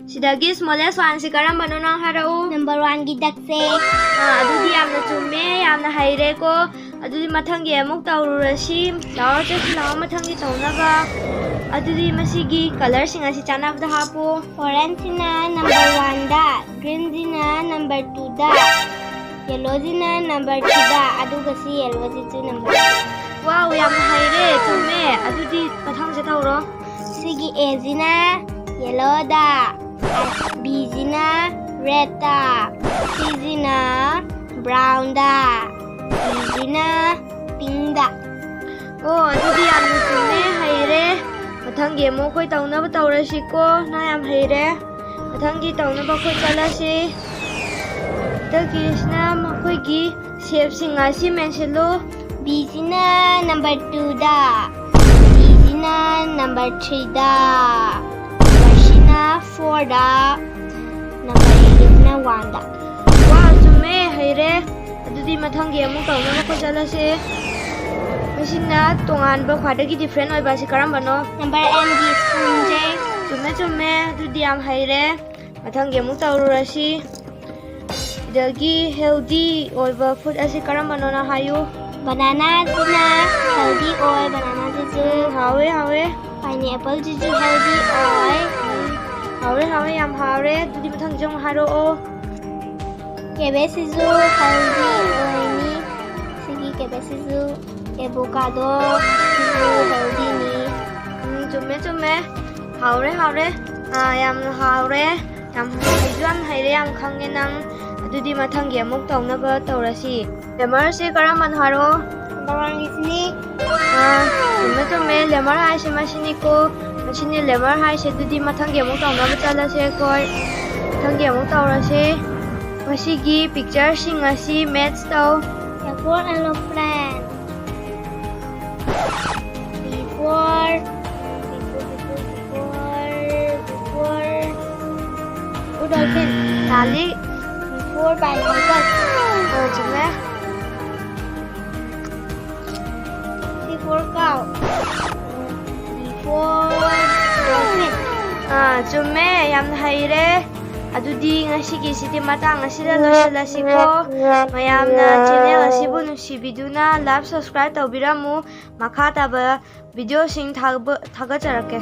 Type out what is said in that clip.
Sidagi smallest one si karambano nang harau. Number 1 gi dakse. Adudi yamna chumme yamna haire ko. Adudi mathangi amuk taururashi. Law just law mathangi taunaba. Adudi masigi color singa si chanab da hapo. Orange na number 1 da, green na number 2 da, yellow na number 3 da, aduga si yellow ji number 2. Wow, yamna haire chumme. Adudi mathang se tauro. Sigi A na yellow da, B na red da, C na brown da, D na pink da. Oh, adudi yamna chumme haire. Mathangi amuk khoi taunaba taurashi ko na yam haire. Mathangi taunaba khoi chalashi. Dagisna makhoigi shape singa si menshelo. B na number 2 da, C na number 3 da, number na 4 da, number 8 na 1 da. Wow, chumme haire. Adudi mathangi amuk taunaba khoi chalashi. Masina tongan ba khwaidagi different oi ba si karambano. Number M gi spoon je. Chumme adudi yam haire. Mathangi amuk taururashi. Dagi healthy oi ba food asi karambano na hayu. Banana na healthy oi, banana ji Hawe. pineapple ji healthy oi. Hawe yam hawe. Adudi mathangi jong haro o. Cabbage ji healthy oi ni. Sigi cabbage ji avocado ji healthy ni. Chumme. Haure. Yam haure. Yam haijuan haire yam khange nang. Adudi mathangi amuk taunaba taurashi. Lemar se karaman haro. Number 1 is ni. Chumme lemar hai se machine ko. Machine lemar hai se adudi mathangi amuk taunaba chalase koi. Mathangi amuk taurashi. Masigi picture sing asi match tau. Before elephant. Before dolphin. Lali. Before pineapple. Chumme. Before cow. Before dolphin. Chumme yam haire. Adudi ngasigi siti matang asida loisalasi ko. Mayamna channel asibu nusibiduna like subscribe taubiramu. Makha taba video sing thagacharake.